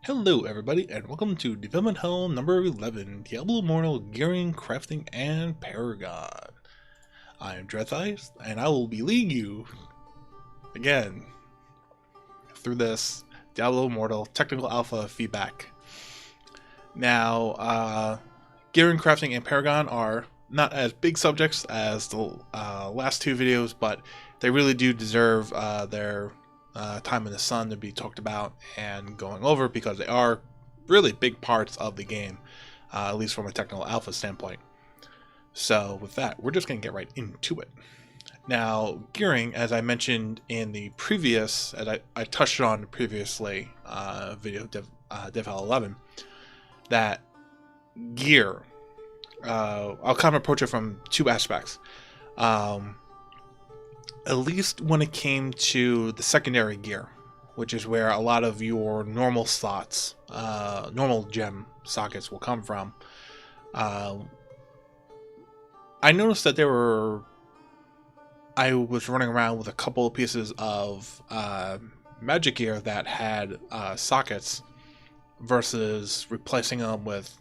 Hello everybody and welcome to Development Hell number 11, Diablo Immortal Gearing, Crafting, and Paragon. I am Dreadthais and I will be leading you again through this Diablo Immortal Technical Alpha feedback. Now, Gearing, Crafting, and Paragon are not as big subjects as the last two videos, but they really do deserve their time in the sun to be talked about and going over because they are really big parts of the game, at least from a technical alpha standpoint. So with that, we're just going to get right into it. Now, gearing, as I mentioned in the previous, as I touched on previously, video Dev Hell 11, that gear, I'll kind of approach it from two aspects. At least when it came to the secondary gear, which is where a lot of your normal slots, normal gem sockets will come from. I noticed that I was running around with a couple of pieces of magic gear that had sockets versus replacing them with,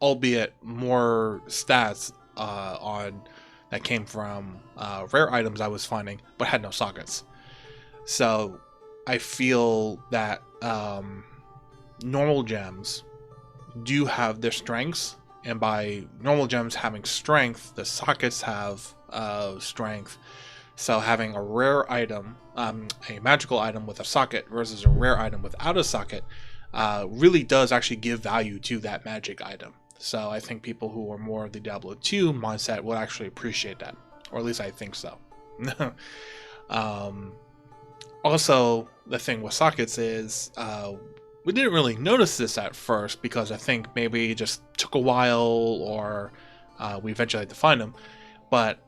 albeit more stats on that came from rare items I was finding, but had no sockets. So I feel that normal gems do have their strengths, and by normal gems having strength, the sockets have strength. So having a rare item, a magical item with a socket versus a rare item without a socket, really does actually give value to that magic item. So I think people who are more of the Diablo 2 mindset will actually appreciate that, or at least I think so. Also, the thing with sockets is we didn't really notice this at first because I think maybe it just took a while, or we eventually had to find them. But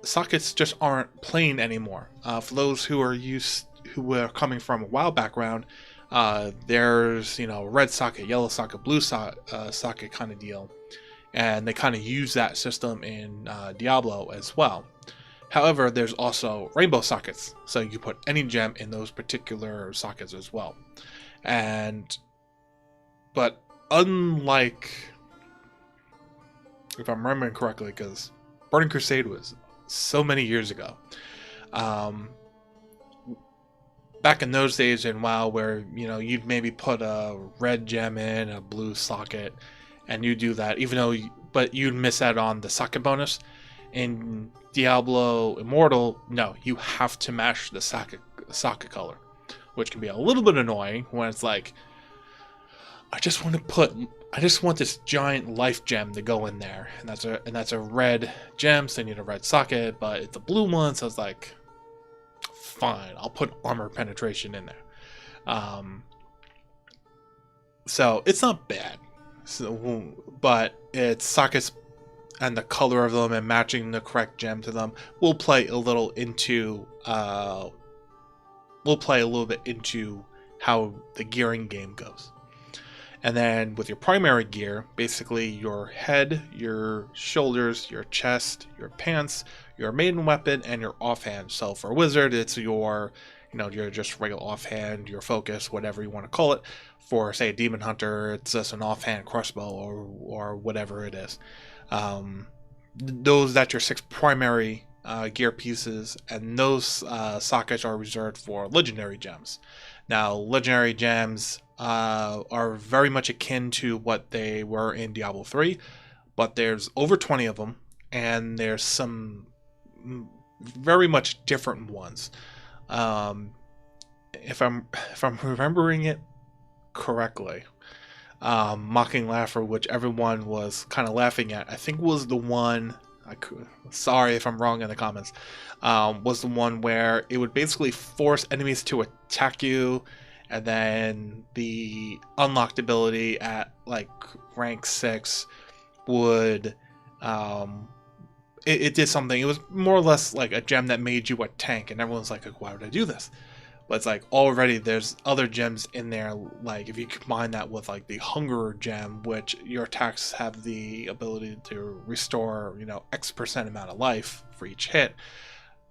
sockets just aren't plain anymore. For those who are coming from a WoW background, there's red socket, yellow socket, blue socket kind of deal, and they kind of use that system in Diablo as well. However, there's also rainbow sockets, so you can put any gem in those particular sockets as well. But unlike, if I'm remembering correctly, because Burning Crusade was so many years ago, back in those days in WoW, where you'd maybe put a red gem in a blue socket, and you do that, but you'd miss out on the socket bonus. In Diablo Immortal, no, you have to match the socket color, which can be a little bit annoying when it's like, I just want this giant life gem to go in there, and that's a red gem, so you need a red socket, but it's a blue one, so it's like, fine, I'll put armor penetration in there. So it's not bad. But it's sockets and the color of them and matching the correct gem to them will play a little bit into how the gearing game goes. And then with your primary gear, basically your head, your shoulders, your chest, your pants, your main weapon, and your offhand. So for a wizard, it's your just regular offhand, your focus, whatever you want to call it. For, say, a demon hunter, it's just an offhand crossbow or whatever it is. That's your 6 primary gear pieces, and those sockets are reserved for legendary gems. Now, legendary gems are very much akin to what they were in Diablo 3, but there's over 20 of them, and there's some very much different ones. If I'm remembering it correctly, Mocking Laugher, which everyone was kind of laughing at, I think was the one. Sorry if I'm wrong in the comments. Was the one where it would basically force enemies to attack you, and then the unlocked ability at like rank 6 would it did something. It was more or less like a gem that made you a tank, and everyone's like, why would I do this? But it's like, already there's other gems in there, like if you combine that with like the Hunger gem, which your attacks have the ability to restore X% amount of life for each hit,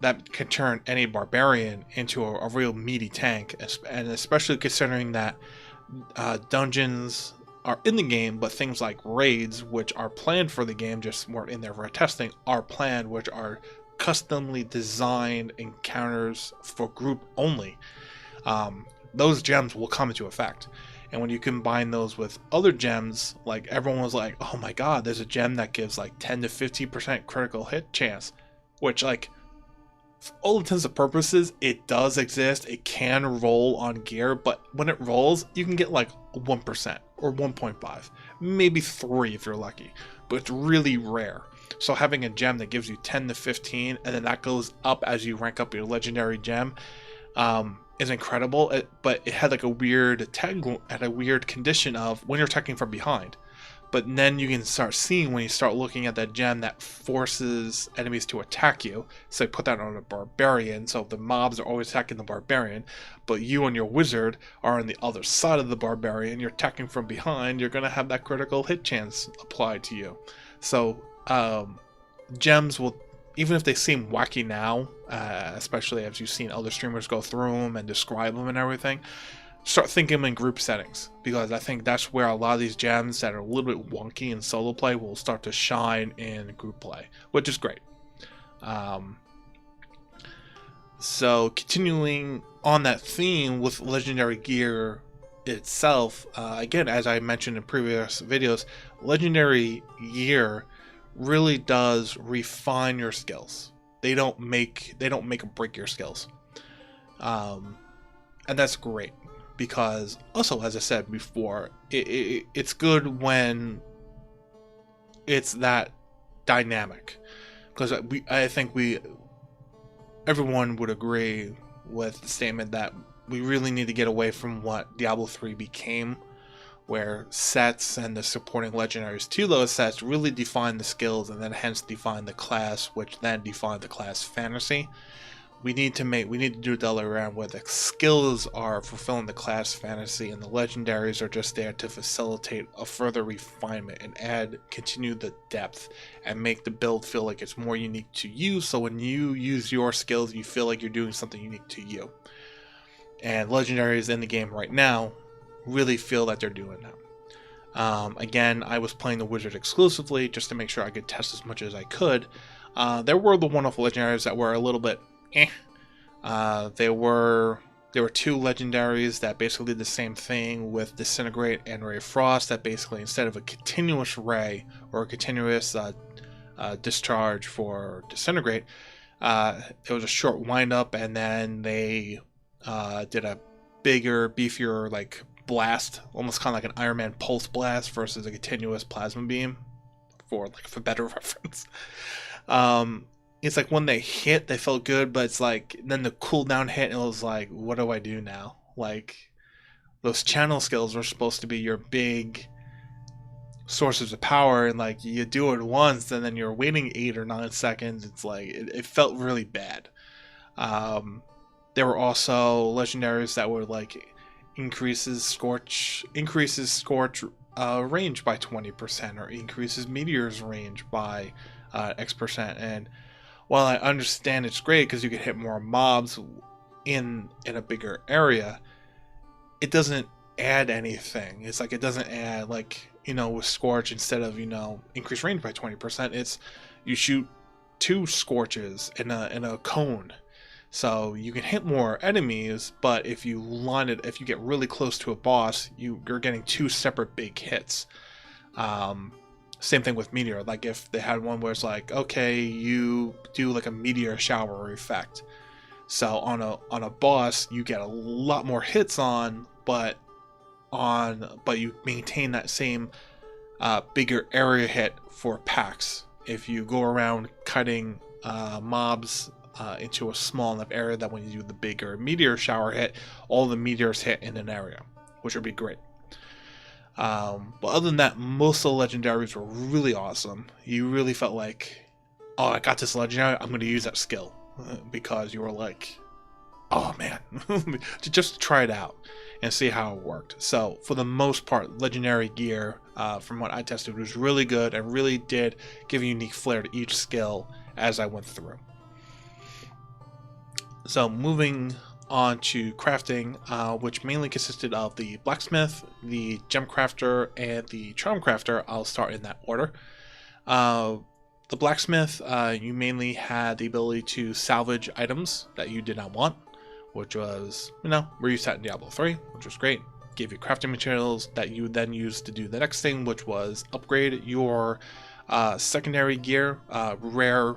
that can turn any barbarian into a real meaty tank. And especially considering that dungeons are in the game, but things like raids, which are planned for the game, just weren't in there for testing, are planned, which are customly designed encounters for group only. Those gems will come into effect. And when you combine those with other gems, like everyone was like, oh my god, there's a gem that gives like 10 to 50% critical hit chance, which, like, for all intents and purposes, it does exist. It can roll on gear, but when it rolls, you can get like 1% or 1.5, maybe 3 if you're lucky, but it's really rare. So having a gem that gives you 10 to 15, and then that goes up as you rank up your legendary gem, is incredible. But it had like a weird tag at a weird condition of when you're attacking from behind. But then you can start seeing when you start looking at that gem that forces enemies to attack you. So put that on a barbarian, so the mobs are always attacking the barbarian, but you and your wizard are on the other side of the barbarian, you're attacking from behind, you're going to have that critical hit chance applied to you. So gems will, even if they seem wacky now, especially as you've seen other streamers go through them and describe them and everything, start thinking in group settings, because I think that's where a lot of these gems that are a little bit wonky in solo play will start to shine in group play, which is great. So continuing on that theme with legendary gear itself, again, as I mentioned in previous videos, legendary gear really does refine your skills. They don't make or break your skills, and that's great. Because also, as I said before, it's good when it's that dynamic. Because I think everyone would agree with the statement that we really need to get away from what Diablo 3 became, where sets and the supporting legendaries to those sets really define the skills and then hence define the class, which then define the class fantasy. We need to do the other way around, where the skills are fulfilling the class fantasy and the legendaries are just there to facilitate a further refinement and continue the depth and make the build feel like it's more unique to you. So when you use your skills, you feel like you're doing something unique to you. And legendaries in the game right now really feel that they're doing that. Again, I was playing the wizard exclusively just to make sure I could test as much as I could. There were the one-off legendaries that were a little bit there were 2 legendaries that basically did the same thing with Disintegrate and Ray of Frost, that basically instead of a continuous ray or a continuous discharge for Disintegrate, it was a short wind up, and then they did a bigger, beefier like blast, almost kind of like an Iron Man pulse blast versus a continuous plasma beam, for better reference. It's like when they hit, they felt good, but it's like then the cooldown hit, and it was like, what do I do now? Like, those channel skills were supposed to be your big sources of power, and like you do it once, and then you're waiting 8 or 9 seconds. It's like it felt really bad. There were also legendaries that were like increases scorch range by 20%, or increases meteor's range by X%. And while I understand it's great because you can hit more mobs in a bigger area, it doesn't add anything. It's like it doesn't add, like, with Scorch, instead of increase range by 20%, it's you shoot 2 Scorches in a cone, so you can hit more enemies. But if you get really close to a boss, you're getting 2 separate big hits. Same thing with Meteor. Like if they had one where it's like, okay, you do like a meteor shower effect, so on a boss you get a lot more hits but you maintain that same bigger area hit for packs. If you go around cutting mobs into a small enough area that when you do the bigger meteor shower hit, all the meteors hit in an area, which would be great. But other than that, most of the legendaries were really awesome. You really felt like, oh, I got this legendary, I'm going to use that skill, because you were like, oh man, just try it out and see how it worked. So for the most part, legendary gear, from what I tested, was really good and really did give a unique flair to each skill as I went through. So moving onto crafting, which mainly consisted of the blacksmith, the gem crafter, and the charm crafter. I'll start in that order. The blacksmith, you mainly had the ability to salvage items that you did not want, which was, where you sat in Diablo 3, which was great. Gave you crafting materials that you then used to do the next thing, which was upgrade your secondary gear, rare,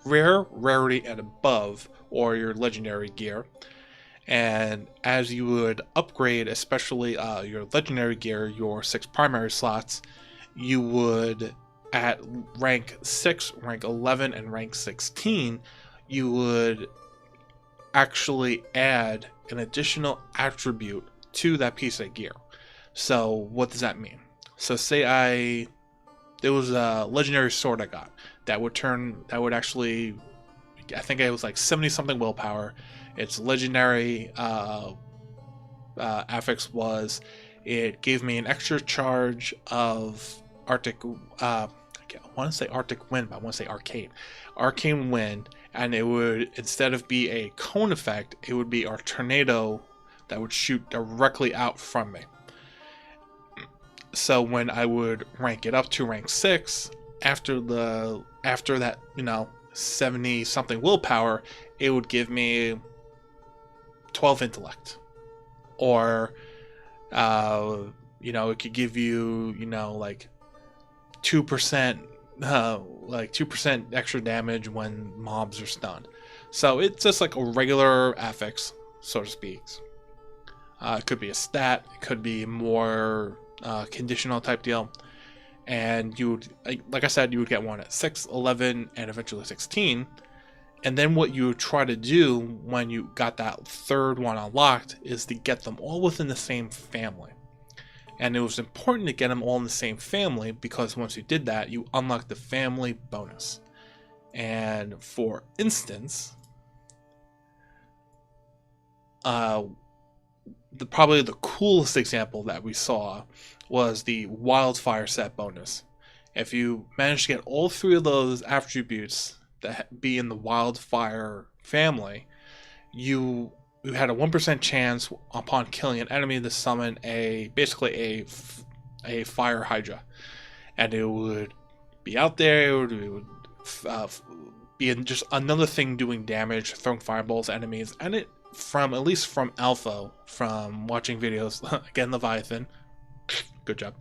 rarity, and above, or your legendary gear. And as you would upgrade, especially your legendary gear, your 6 primary slots, you would, at rank 6, rank 11, and rank 16, you would actually add an additional attribute to that piece of gear. So what does that mean? So say there was a legendary sword I got that would actually, I think it was like 70 something willpower. Its legendary affix was, it gave me an extra charge of Arctic, I want to say Arctic Wind, but I want to say Arcane Wind, and it would, instead of be a cone effect, it would be a tornado that would shoot directly out from me. So when I would rank it up to rank 6, after that, 70 something willpower, it would give me 12 intellect, or it could give you like 2% like 2% extra damage when mobs are stunned. So it's just like a regular affix, so to speak. It could be a stat, it could be more conditional type deal, and you would, like I said, you would get one at 6, 11, and eventually 16. And then what you would try to do when you got that third one unlocked is to get them all within the same family. And it was important to get them all in the same family, because once you did that, you unlocked the family bonus. And for instance, probably the coolest example that we saw was the wildfire set bonus. If you managed to get all 3 of those attributes that be in the wildfire family, you had a 1% chance upon killing an enemy to summon basically a fire hydra, and it would be out there. It would be just another thing doing damage, throwing fireballs at enemies, and it, at least from Alpha, from watching videos, again, Leviathan, good job,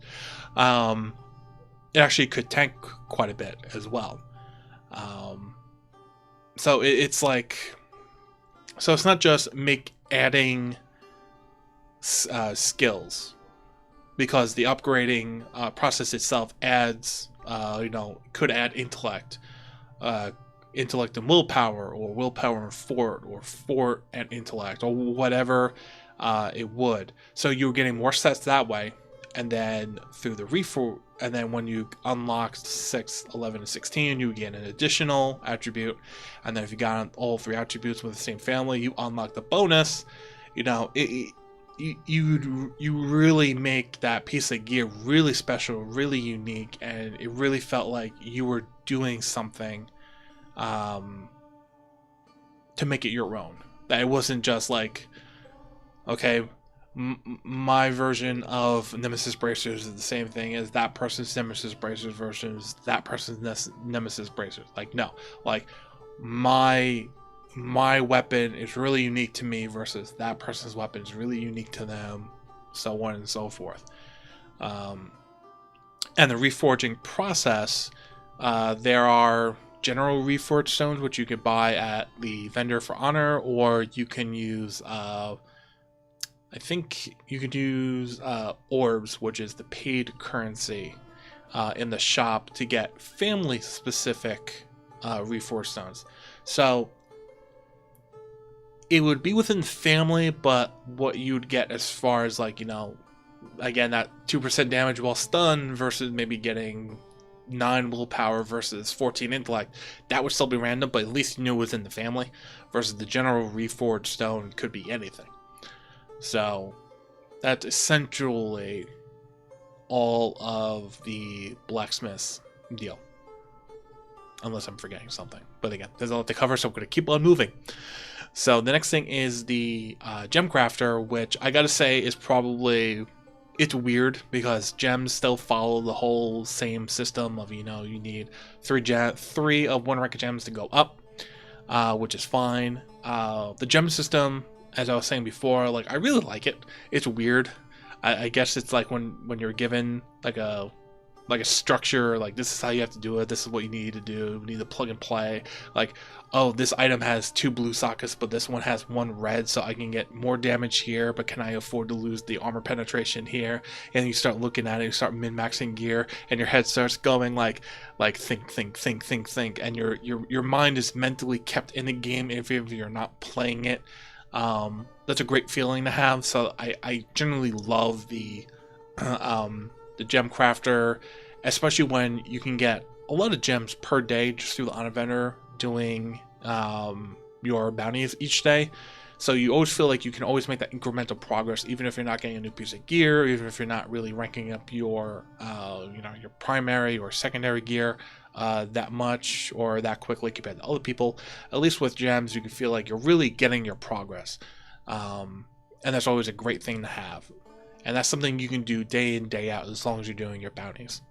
it actually could tank quite a bit as well. So it's like, so it's not just adding skills, because the upgrading process itself adds, could add intellect and willpower, or willpower and fort, or fort and intellect, or whatever it would. So you're getting more sets that way, and then through the reform, and then when you unlocked 6, 11, and 16, you get an additional attribute, and then if you got all 3 attributes with the same family, you unlock the bonus. You really make that piece of gear really special, really unique, and it really felt like you were doing something to make it your own. That it wasn't just like, okay, my version of Nemesis Bracers is the same thing as that person's Nemesis Bracers versus that person's Nemesis Bracers. Like, no, like my weapon is really unique to me versus that person's weapon is really unique to them, so on and so forth. And the reforging process, there are general reforged stones which you could buy at the vendor for honor, or you can use I think you could use orbs, which is the paid currency in the shop, to get family specific reforged stones. So it would be within family, but what you'd get as far as, like, again, that 2% damage while stunned versus maybe getting 9 willpower versus 14 intellect, that would still be random, but at least you knew it was in the family, versus the general reforged stone could be anything. So that's essentially all of the blacksmith's deal, unless I'm forgetting something. But again, there's a lot to cover, so I'm going to keep on moving. So the next thing is the gem crafter, which I gotta say is probably, it's weird because gems still follow the whole same system of, you need three of one rank of gems to go up, which is fine. The gem system, as I was saying before, like, I really like it. It's weird. I guess it's like when you're given like a structure, like, this is how you have to do it, this is what you need to do, you need to plug and play, like, oh, this item has 2 blue sockets but this one has 1 red, so I can get more damage here, but can I afford to lose the armor penetration here? And you start looking at it, you start min-maxing gear, and your head starts going like think, and your mind is mentally kept in the game if you're not playing it. That's a great feeling to have. So I generally love the gem crafter, especially when you can get a lot of gems per day just through the honor vendor doing your bounties each day. So you always feel like you can always make that incremental progress, even if you're not getting a new piece of gear, even if you're not really ranking up your your primary or secondary gear that much or that quickly compared to other people. At least with gems, you can feel like you're really getting your progress, and that's always a great thing to have. And that's something you can do day in, day out, as long as you're doing your bounties.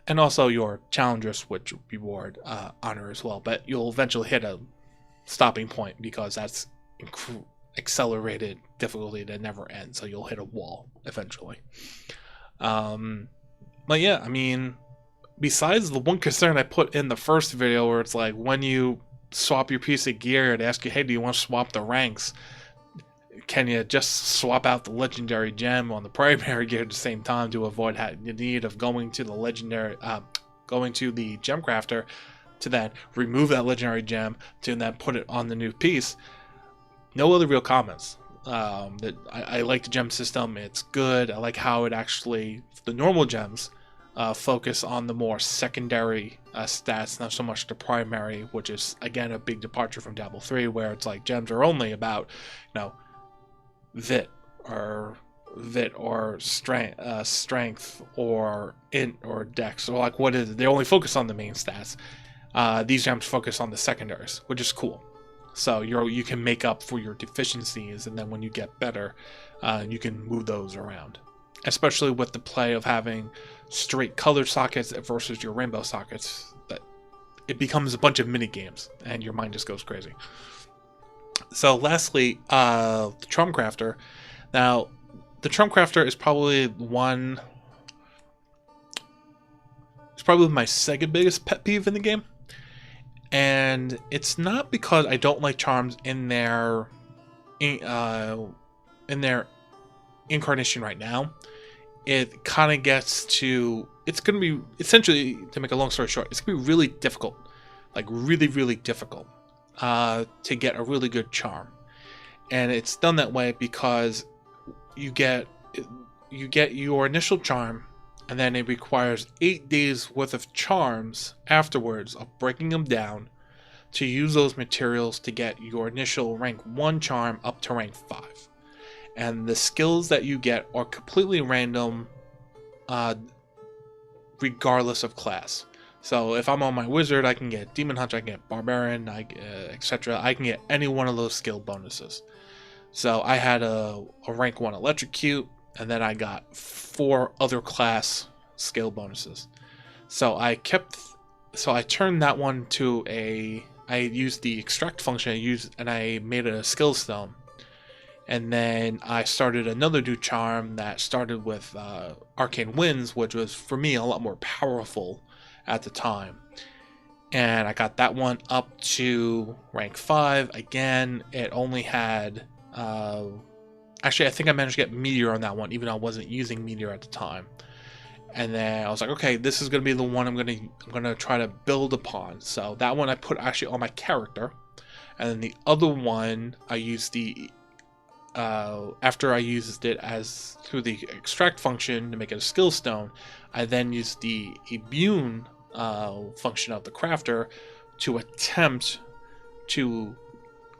And also your challengers, which reward honor as well. But you'll eventually hit a stopping point because that's accelerated difficulty that never ends. So you'll hit a wall eventually. But yeah, I mean, besides the one concern I put in the first video where it's like when you swap your piece of gear, it asks you, hey, do you want to swap the ranks? Can you just swap out the legendary gem on the primary gear at the same time to avoid the need of going to the legendary, going to the gem crafter to then remove that legendary gem to then put it on the new piece? No other real comments. That I like the gem system. It's good. I like how it actually, the normal gems focus on the more secondary stats, not so much the primary, which is again a big departure from Diablo 3, where it's like gems are only about, vit or strength or int or dex, or like what is it? They only focus on the main stats. These gems focus on the secondaries, which is cool. So you can make up for your deficiencies, and then when you get better, you can move those around. Especially with the play of having straight colored sockets versus your rainbow sockets, that it becomes a bunch of mini games, and your mind just goes crazy. So lastly, the Charm Crafter. Now, the Charm Crafter is probably my second biggest pet peeve in the game. And it's not because I don't like charms in their incarnation right now. It kind of gets to, it's going to be, essentially, to make a long story short, it's going to be really difficult, like really, really difficult to get a really good charm. And it's done that way because you get your initial charm, and then it requires 8 days worth of charms afterwards of breaking them down to use those materials to get your initial rank 1 charm up to rank 5. And the skills that you get are completely random, regardless of class. So if I'm on my wizard, I can get Demon Hunter, I can get Barbarian, etc. I can get any one of those skill bonuses. So I had a rank 1 Electrocute, and then I got 4 other class skill bonuses. So I turned that one to I used the extract function and I made it a skill stone. And then I started another new charm that started with Arcane Winds, which was for me a lot more powerful at the time. And I got that one up to rank 5. Again, it only had actually, I think I managed to get Meteor on that one, even though I wasn't using Meteor at the time. And then I was like, okay, this is going to be the one I'm going to try to build upon. So that one I put actually on my character. And then the other one, I used after I used it through the extract function to make it a skill stone, I then used the immune function of the crafter to attempt to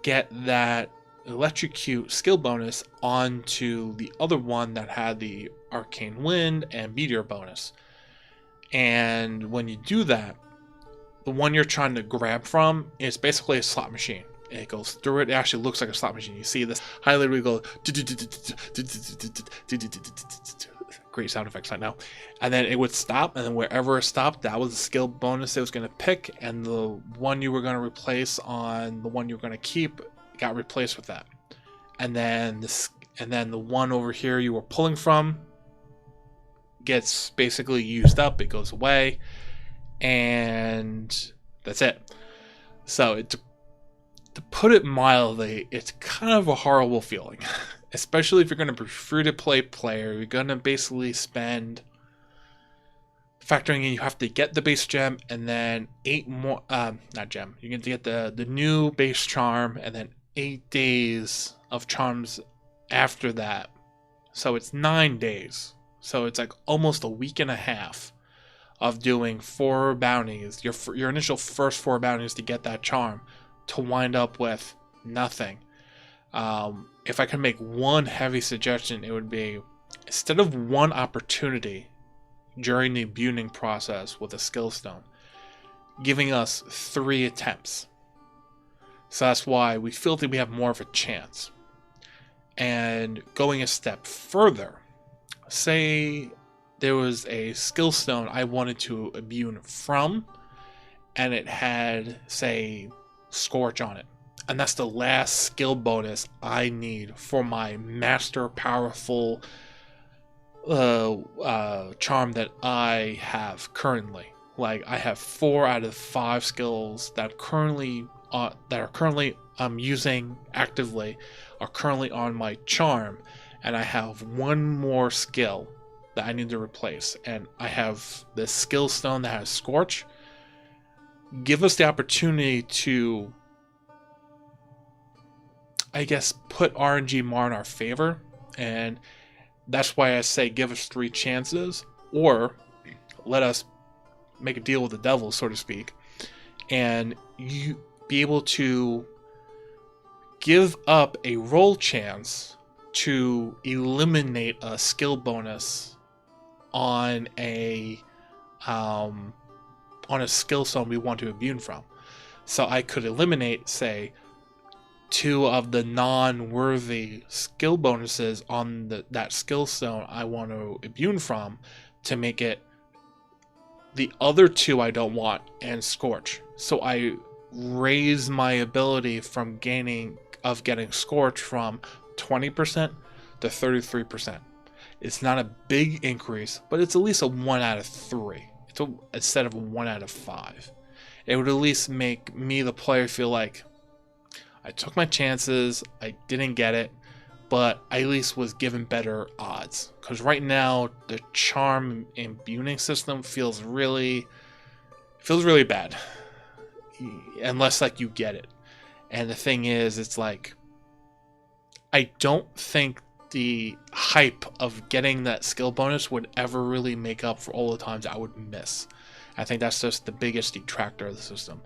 get that Electrocute skill bonus onto the other one that had the Arcane Wind and Meteor bonus. And when you do that, the one you're trying to grab from is basically a slot machine. and it goes through it. It actually looks like a slot machine. You see this highlight where you go, great sound effects right now, and then it would stop, and then wherever it stopped, that was the skill bonus it was going to pick, and the one you were going to replace on the one you were going to keep got replaced with that. And then the one over here you were pulling from gets basically used up. It goes away, and that's it. So to put it mildly, it's kind of a horrible feeling, especially if you're going to be free-to-play player. You're going to basically spend, factoring in, you have to get the base gem and then 8 more, not gem, you're going to get the new base charm and then 8 days of charms after that. So it's 9 days. So it's like almost a week and a half of doing 4 bounties, your initial first 4 bounties to get that charm, to wind up with nothing. If I could make one heavy suggestion, it would be, instead of one opportunity during the imbuing process with a skill stone, giving us 3 attempts. So that's why we feel that we have more of a chance. And going a step further, say there was a skill stone I wanted to imbue from, and it had, say, Scorch on it, and that's the last skill bonus I need for my master powerful charm that I have currently. Like, I have 4 out of 5 skills that are currently I'm using actively are currently on my charm, and I have 1 more skill that I need to replace, and I have this skill stone that has Scorch. Give us the opportunity to, I guess, put RNG more in our favor, and that's why I say give us 3 chances, or let us make a deal with the devil, so to speak, and you be able to give up a roll chance to eliminate a skill bonus on a skill stone we want to imbue from. So I could eliminate, say, 2 of the non-worthy skill bonuses on that skill stone I want to imbue from, to make it the other 2 I don't want and Scorch. So I raise my ability from getting Scorch from 20% to 33%. It's not a big increase, but it's at least a 1 out of 3. Instead of a 1 out of 5. It would at least make me, the player, feel like I took my chances, I didn't get it, but I at least was given better odds. Because right now, the charm imbuing system feels really bad. Unless, like, you get it. And the thing is, it's like, I don't think the hype of getting that skill bonus would ever really make up for all the times I would miss. I think that's just the biggest detractor of the system.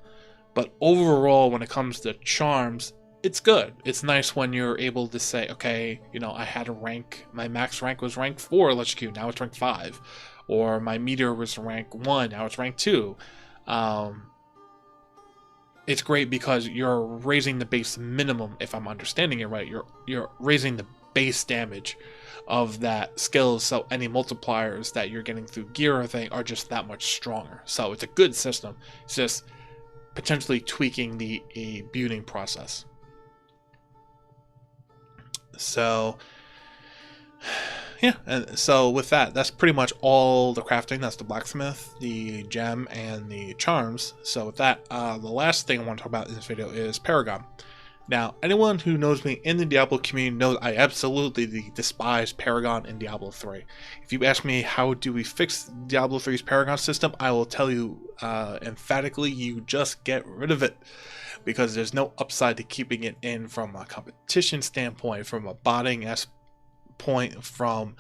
But overall, when it comes to charms, it's good. It's nice when you're able to say, okay, I had a rank, my max rank was rank 4 electrocute, now it's rank 5. Or my meteor was rank 1, now it's rank 2. It's great because you're raising the base minimum, if I'm understanding it right. You're raising the base damage of that skill, so any multipliers that you're getting through gear or thing are just that much stronger. So it's a good system. It's just potentially tweaking the imbuing process. So yeah, and so with that, that's pretty much all the crafting. That's the blacksmith, the gem, and the charms. So with that, the last thing I want to talk about in this video is Paragon. Now, anyone who knows me in the Diablo community knows I absolutely despise Paragon in Diablo 3. If you ask me how do we fix Diablo 3's Paragon system, I will tell you emphatically, you just get rid of it. Because there's no upside to keeping it in from a competition standpoint, from a botting point, from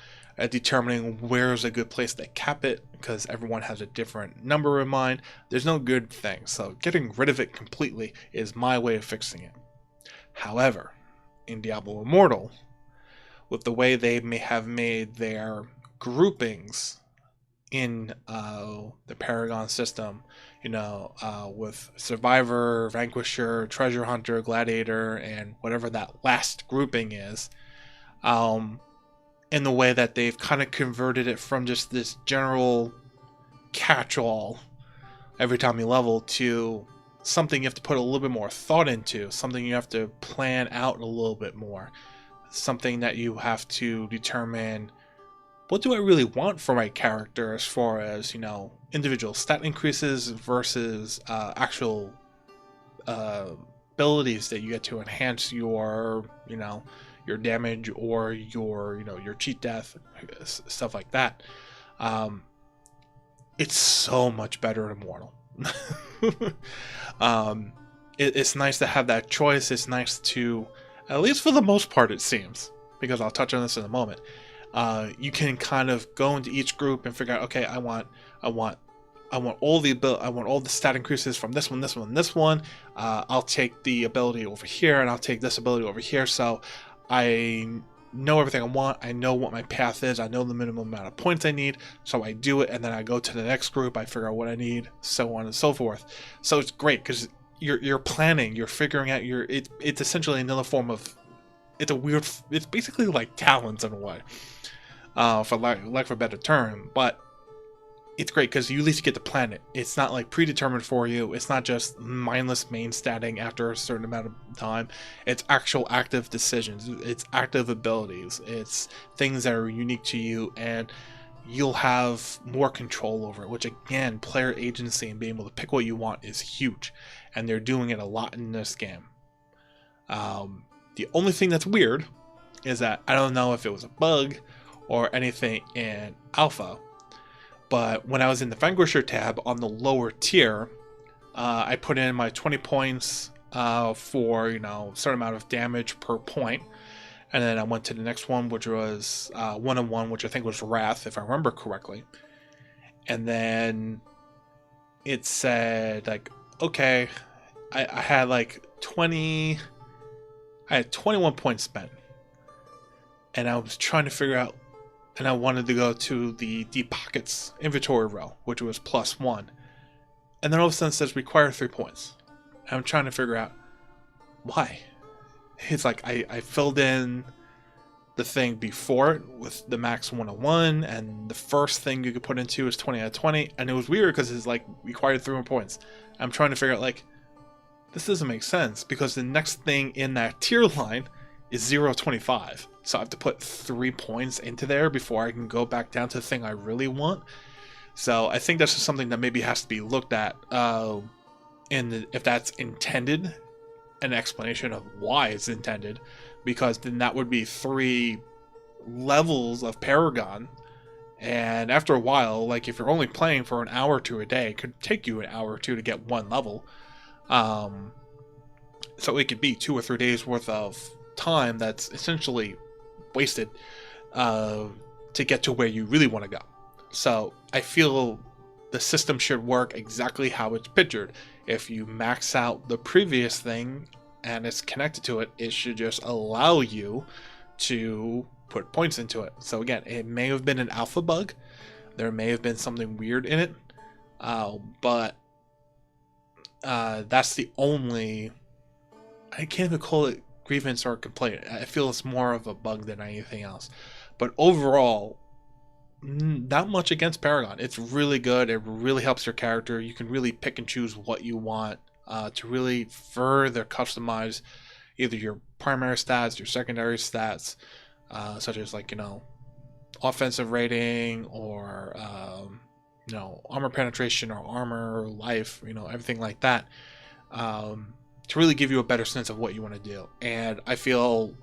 determining where's a good place to cap it, because everyone has a different number in mind. There's no good thing, so getting rid of it completely is my way of fixing it. However, in Diablo Immortal, with the way they may have made their groupings, in the Paragon system, with Survivor, Vanquisher, Treasure Hunter, Gladiator, and whatever that last grouping is, in the way that they've kind of converted it from just this general catch-all every time you level to something you have to put a little bit more thought into, something you have to plan out a little bit more, something that you have to determine, what do I really want for my character as far as, individual stat increases versus actual abilities that you get to enhance your, your damage or your cheat death, stuff like that. It's so much better in Immortal. It's nice to have that choice. It's nice to, at least for the most part, it seems, because I'll touch on this in a moment. You can kind of go into each group and figure out, okay, I want all the stat increases from this one, this one, this one. I'll take the ability over here, and I'll take this ability over here. So I know everything I want. I know what my path is. I know the minimum amount of points I need. So I do it, and then I go to the next group. I figure out what I need, so on and so forth. So it's great because you're planning, you're figuring out it's essentially another form of, it's basically like talents in a way, for lack of a better term, but it's great because you at least get to plan it. It's not like predetermined for you. It's not just mindless main statting after a certain amount of time. It's actual active decisions. It's active abilities. It's things that are unique to you, and you'll have more control over it, which again, player agency and being able to pick what you want is huge, and they're doing it a lot in this game. The only thing that's weird is that I don't know if it was a bug or anything in alpha, but when I was in the Vanquisher tab on the lower tier, I put in my 20 points for, a certain amount of damage per point. And then I went to the next one, which was 1-on-1, which I think was Wrath, if I remember correctly. And then it said, like, okay, I had like 21 points spent. And I was trying to figure out, and I wanted to go to the Deep Pockets inventory row, which was +1. And then all of a sudden it says require 3 points. And I'm trying to figure out why. It's like I filled in the thing before it with the max 101, and the first thing you could put into is 20 out of 20, and it was weird because it's like required 3 more points. I'm trying to figure out, like, this doesn't make sense because the next thing in that tier line is 0.25. So I have to put 3 points into there before I can go back down to the thing I really want. So I think that's just something that maybe has to be looked at, if that's intended, an explanation of why it's intended, because then that would be 3 levels of Paragon. And after a while, like if you're only playing for an hour or two a day, it could take you an hour or two to get 1 level. So it could be 2 or 3 days worth of time that's essentially wasted to get to where you really want to go. So I feel the system should work exactly how it's pictured. If you max out the previous thing and it's connected to it, it should just allow you to put points into it. So again, it may have been an alpha bug. There may have been something weird in it. But that's the only... I can't even call it grievance or complaint. I feel it's more of a bug than anything else. But overall, not much against Paragon. It's really good. It really helps your character. You can really pick and choose what you want to really further customize either your primary stats, your secondary stats, such as, like, offensive rating or armor penetration or armor life, everything like that, to really give you a better sense of what you want to do. And I feel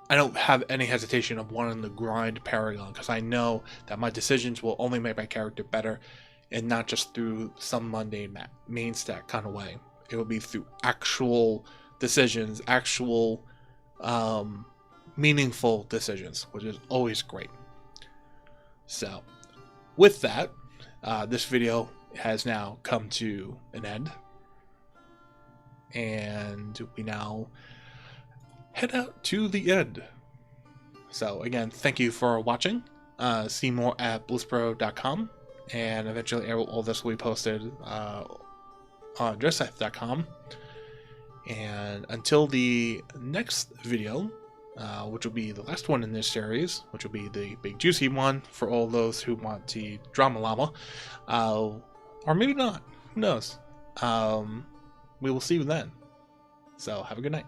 I don't have any hesitation of wanting to grind Paragon, because I know that my decisions will only make my character better, and not just through some mundane main stat kind of way. It will be through actual decisions, actual meaningful decisions, which is always great. So with that, this video has now come to an end, and we now head out to the end. So again, thank you for watching, see more at blizzpro.com, and eventually all this will be posted on dresslife.com. And until the next video, which will be the last one in this series, which will be the big juicy one for all those who want to drama llama, or maybe not, who knows. We will see you then. So have a good night.